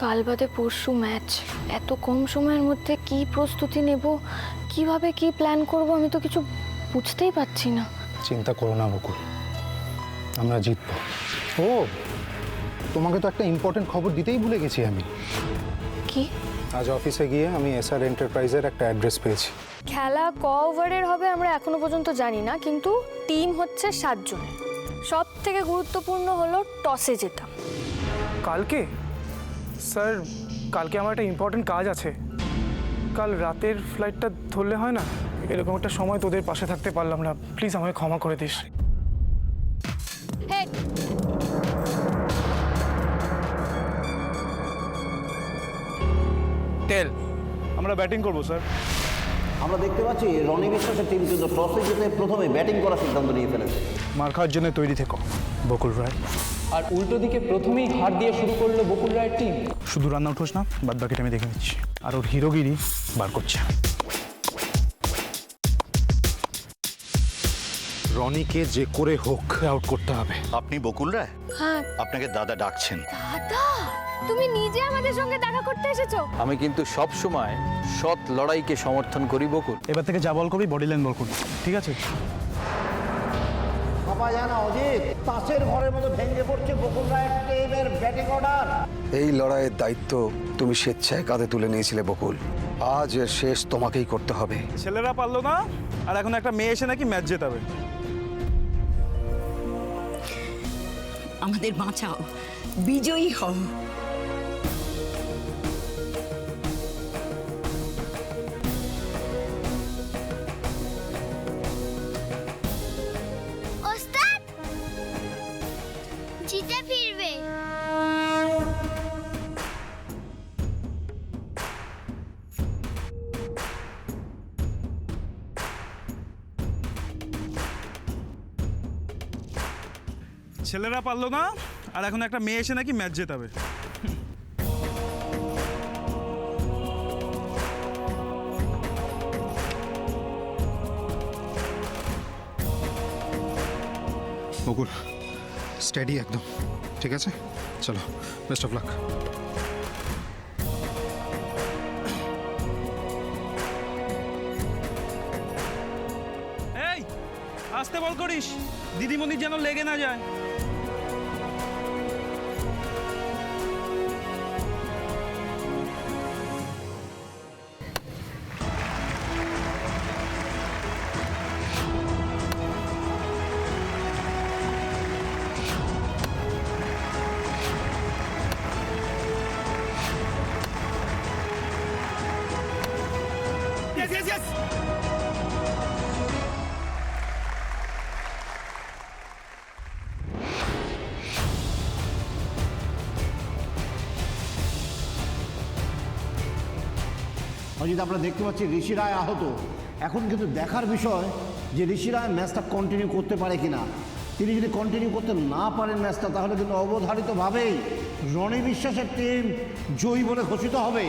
কাল বাদে পরশু ম্যাচ, এত কম সময়ের মধ্যে কি প্রস্তুতি নেব, কিভাবে কি প্ল্যান করব, আমি তো কিছু বুঝতেই পারছি না। চিন্তা করো না বকুল, আমরা জিতবো। ও, তোমাকে তো একটা ইম্পর্টেন্ট খবর দিতেই ভুলে গেছি আমি। কি? আজ অফিসে গিয়ে আমি এসআর এন্টারপ্রাইজের একটা অ্যাড্রেস পেয়েছি। খেলা ক ওভারের হবে আমরা এখনো পর্যন্ত জানি না, কিন্তু টিম হচ্ছে 7 জনের। সব থেকে গুরুত্বপূর্ণ হলো টসে জেতা। কালকে স্যার, কালকে আমার একটা ইম্পর্টেন্ট কাজ আছে। কাল রাতের ফ্লাইটটা ধরলে হয় না? এরকম একটা সময় তোদের পাশে থাকতে পারলাম না, প্লিজ আমায় ক্ষমা করে দিস। টেল, আমরা ব্যাটিং করব স্যার। আমরা দেখতে পাচ্ছি রনি বিশ্বাসের টিম কিন্তু টসে জিতে প্রথমে ব্যাটিং করার সিদ্ধান্ত নিয়ে ফেলেছে। মার খাওয়ার জন্য তৈরি থেকো বকুল রায়। আর উল্টো দিকে প্রথমেই হার দিয়ে শুরু করলো বকুল রায়ের টিম। শুধু রান আউট হোস না, বাদ বাকিটা আমি দেখে নিচ্ছি। আর ওর হিরোগিরি বার করছে। রনিকে যে করে হোক আউট করতে হবে। আপনি বকুল রায়? হ্যাঁ। আপনাকে দাদা ডাকছেন। দাদা, তুমি নিজে আমাদের সঙ্গে দেখা করতে এসেছো? আমি কিন্তু সব সময় সৎ লড়াইকে সমর্থন করি বকুল। এবার থেকে যা বল করবি বডি লাইন বল করবি, ঠিক আছে? ভাবা যায় না অজিত, তাসের ঘরের মতো ভেঙে পড়ছে বকুল রায়ের টিমের ব্যাটিং অর্ডার। এই লড়াইয়ের দায়িত্ব তুমি স্বেচ্ছায় কাঁধে তুলে নিয়েছিলে বকুল। আজ এর শেষ তোমাকেই করতে হবে। ছেলেরা পারলো না, আর এখন একটা মেয়ে এসে নাকি ম্যাচ জেতাবে। আমাদের বাঁচাও, বিজয়ী হও। ওস্তাদ জিতে ফিরবে। ছেলেরা পারলো না, আর এখন একটা মেয়ে এসে নাকি ম্যাচ জেতাবে। বকুল, স্টেডি একদম, ঠিক আছে? চলো, বেস্ট অফ লাক। এই আস্তে বল করিস, দিদিমণির যেন লেগে না যায়। অজিত, আমরা দেখতে পাচ্ছি ঋষি রায় আহত। এখন কিন্তু দেখার বিষয় যে ঋষি রায় ম্যাচটা কন্টিনিউ করতে পারে কিনা। তিনি যদি কন্টিনিউ করতে না পারেন ম্যাচটা, তাহলে কিন্তু অবধারিতভাবেই রনি বিশ্বাসের টিম জয়ী বলে ঘোষিত হবে।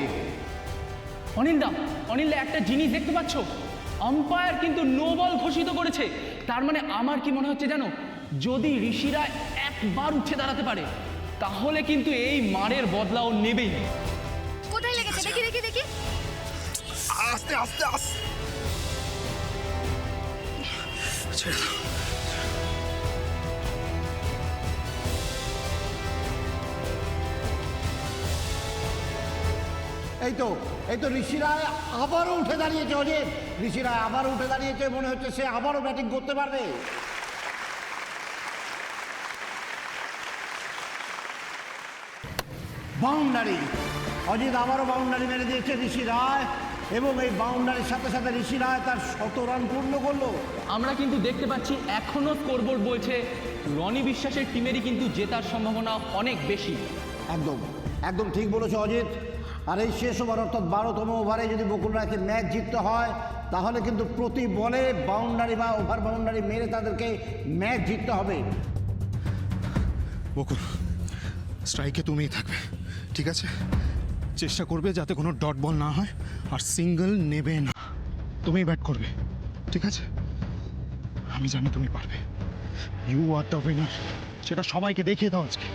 অনিল একটা জিনিস দেখতে পাচ্ছ, আম্পায়ার কিন্তু নো বল ঘোষিত করেছে। তার মানে আমার কি মনে হচ্ছে জানো, যদি ঋষিরা একবার উঠে দাঁড়াতে পারে, তাহলে কিন্তু এই মারের বদলা ও নেবেই। কোথায় লেগেছে? দেখি দেখি দেখি। আস্তে আস্তে আস্তে ছেড়ে দাও। এই তো ঋষি রায় আবারও উঠে দাঁড়িয়েছে অজিত। ঋষি রায় আবারও উঠে দাঁড়িয়েছে, মনে হচ্ছে সে আবারও ব্যাটিং করতে পারবে। বাউন্ডারি, অজিত আবারও বাউন্ডারি মেরে দিয়েছে ঋষি রায়, এবং এই বাউন্ডারির সাথে সাথে ঋষি রায় তার 100 রান পূর্ণ করলো। আমরা কিন্তু দেখতে পাচ্ছি এখনো স্কোরবোর্ড বলছে রনি বিশ্বাসের টিমেরই কিন্তু জেতার সম্ভাবনা অনেক বেশি। একদম একদম ঠিক বলেছে অজিত। আর এই শেষ ওভার অর্থাৎ 12তম ওভারে যদি বকুল রায়কে ম্যাচ জিততে হয়, তাহলে কিন্তু প্রতি বলে বাউন্ডারি বা ওভার বাউন্ডারি মেরে তাদেরকে ম্যাচ জিততে হবে। বকুল, স্ট্রাইকে তুমিই থাকবে, ঠিক আছে? চেষ্টা করবে যাতে কোনো ডট বল না হয়, আর সিঙ্গেল নেবে না। তুমিই ব্যাট করবে, ঠিক আছে? আমি জানি তুমি পারবে। ইউ আর দ্য উইনার, সেটা সবাইকে দেখিয়ে দাও আজকে,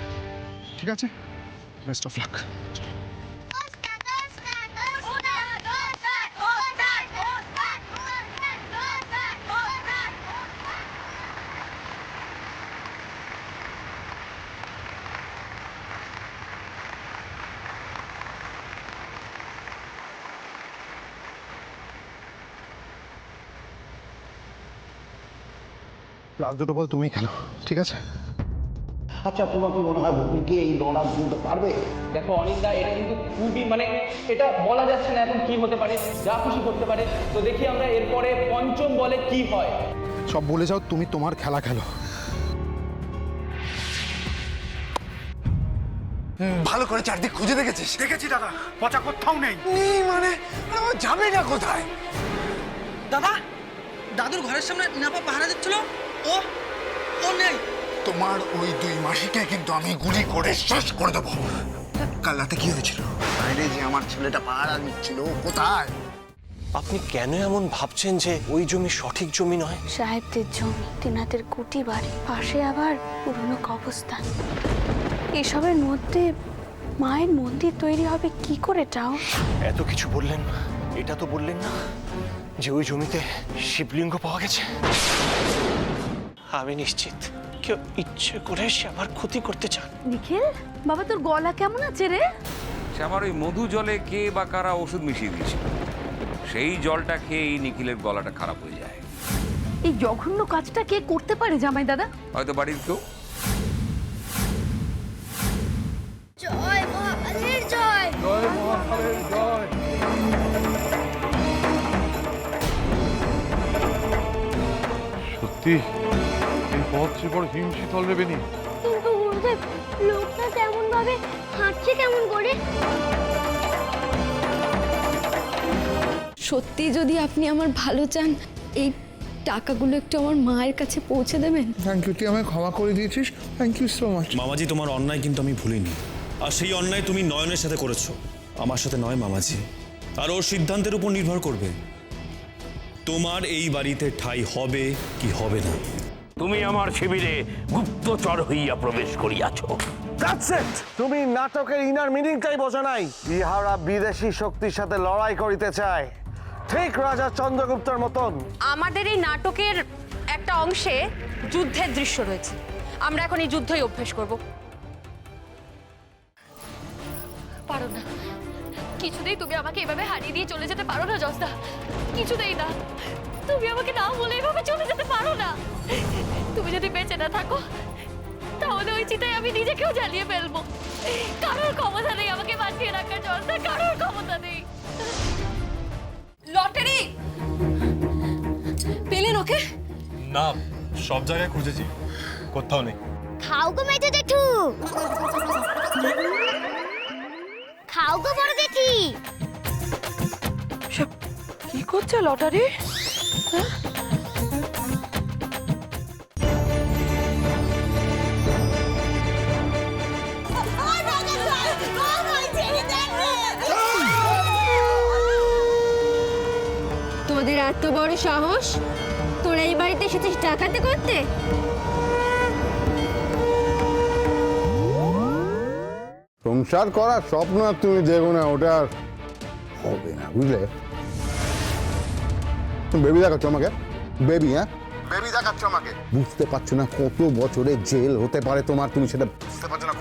ঠিক আছে? Best of luck. রাজদূত বল তুমি খেলো, ঠিক আছে? আচ্ছা, তোমার কি মনে হয় বকুল কি এই লড়াই তুলতে পারবে? দেখো অনিন্দা, এটা কিন্তু খুবই এটা বলা যাচ্ছে না এখন কি হতে পারে, যা খুশি করতে পারে। তো দেখি আমরা এরপরে পঞ্চম বলে কি হয়। সব বলে যাও, তুমি তোমার খেলা খেলো। ভালো করে চারদিক খুঁজে দেখেছিস? দেখেছি দাদা, পচা কোথাও নেই। মানে আমার যাবে না কোথায়? দাদা, দাদুর ঘরের সামনে ইনাপা পাহারা দিচ্ছিল, ও ও নেই। তোমার ওই দুই মাসিকে কিন্তু আমি গুলি করে শেষ করে দেবো। কাল রাতে কি হয়েছিল? বাইরে যে আমার ছেলেটা পাহারা দিচ্ছিল, কোথায়? আপনি কেন এমন ভাবছেন যে ওই জমি সঠিক জমি নয়? সাহেবদের জমি, তিনাদের কুটি বাড়ি, পাশে আবার পুরনো কবরস্থান, এসবের মধ্যে মায়ের মন্দির তৈরি হবে কি করে চাও? এত কিছু বললেন, এটা তো বললেন না যে ওই জমিতে শিবলিঙ্গ পাওয়া গেছে। আমি নিশ্চিত কেউ ইচ্ছে করে সে আমার ক্ষতি করতে চান। নিখিল বাবা, তোর গলা কেমন আছে রে? সে আমার ওই মধু জলে কে বা কারা ওষুধ মিশিয়ে দিয়েছিল, সেই জলটা খেয়েই নিখিলের গলাটা খারাপ হয়ে যায়। এই জঘন্য কাজটা কে করতে পারে জামাই দাদা? হয়তো বাড়ির কেউ। জয় মহাকালের জয়। জয় মহাকালের জয়। সত্যি এই পথ যে বড় হিমশীতল নেবে নি। কিন্তু গুরুদেব, লোকটা তেমন ভাবে হাঁটছে কেমন করে? সত্যি যদি আপনি আমার ভালো চান, এই টাকাগুলো একটু আমার মায়ের কাছে পৌঁছে দেবেন। থ্যাংক ইউ, তুই আমায় ক্ষমা করে দিয়েছিস, থ্যাংক ইউ সো মাচ। মামাজি, তোমার অন্যায় কিন্তু আমি ভুলিনি, আর সেই অন্যায় তুমি নয়নের সাথে করেছো, আমার সাথে নয় মামাজি। আর ওর সিদ্ধান্তের উপর নির্ভর করবে তোমার এই বাড়িতে ঠাঁই হবে কি হবে না। তুমি আমার শিবিরে গুপ্তচর হইয়া প্রবেশ করিয়াছ। That's it. তুমি নাটকের ইনার মিনিংটাই বোঝো নাই। ইহারা বিদেশি শক্তির সাথে লড়াই করিতে চায়, ঠিক রাজা চন্দ্রগুপ্তর মতন। আমাদের এই নাটকের একটা অংশে যুদ্ধের দৃশ্য রয়েছে, আমরা এখন এই যুদ্ধই অভ্যেস করব। পারো না, কিছুতেই তুমি আমাকে এভাবে হারিয়ে দিয়ে চলে যেতে পারো না জসদা, কিছুতেই না। তুমি আমাকে না বলে এভাবে চলে যেতে পারো না। তুমি যদি বেঁচে না থাকো তাহলে ওই চিতায় আমি নিজেকেও জ্বালিয়ে ফেলবো। কারোর ক্ষমতা নেই আমাকে বাঁচিয়ে রাখার জসদা, কারোর ক্ষমতা নেই। লটারি পেলেন ওকে? না, সব জায়গায় খুঁজেছি, কোথাও নেই। খাও গো মেজো জেঠু, খাও গো বড় জেঠি। কি করছে লটারি? তোদের এত বড় সাহস, তোরা এই বাড়িতে এসেছিস ডাকাতি করতে? সংসার করার স্বপ্ন আর তুমি দেখো না, ওটা আর হবে না, বুঝলে? তুমি বেবি দেখাচ্ছ আমাকে, বেবি? হ্যাঁ, বেবি দেখাচ্ছ আমাকে। বুঝতে পারছো না কত বছরের জেল হতে পারে তোমার? তুমি সেটা বুঝতে পারছো না?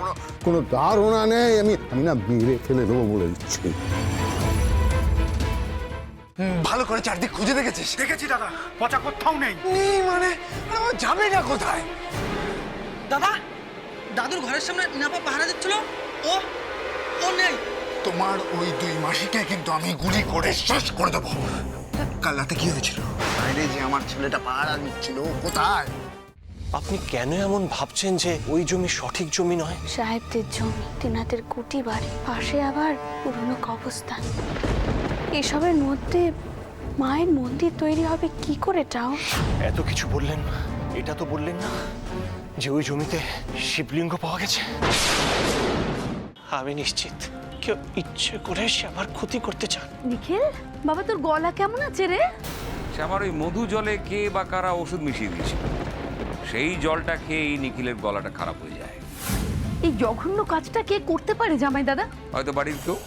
কোনো ধারণা নেই। আমি না মেরে ফেলে দেবো বলে দিচ্ছি। ভালো করে চারদিক খুঁজে দেখেছিস? দেখেছি দাদা, পচা কোথাও নেই। মানে আমার যাবে না কোথায়? দাদা, দাদুর ঘরের সামনে ইনাপা পাহারা দিচ্ছিল, ও ও নেই। তোমার ওই দুই মাসিকে কিন্তু আমি গুলি করে শেষ করে দেবো। কাল রাতে কি হয়েছিল? বাইরে যে আমার ছেলেটা পাহারা দিচ্ছিল, কোথায়? আপনি কেন এমন ভাবছেন যে ওই জমি সঠিক জমি নয়? সাহেবদের জমি, তিনাদের কুটি বাড়ি, পাশে আবার পুরনো কবরস্থান, এসবের মধ্যে মায়ের মন্দির তৈরি হবে কি করে চাও? এত কিছু বললেন, এটা তো বললেন না যে ওই জমিতে শিবলিঙ্গ পাওয়া গেছে। আমি নিশ্চিত কেউ ইচ্ছে করে সে আমার ক্ষতি করতে চান। নিখিল বাবা, তোর গলা কেমন আছে রে? সে আমার ওই মধু জলে কে বা কারা ওষুধ মিশিয়ে দিয়েছিল, সেই জলটা খেয়েই নিখিলের গলাটা খারাপ হয়ে যায়। এই জঘন্য কাজটা কে করতে পারে জামাই দাদা? হয়তো বাড়ির কেউ।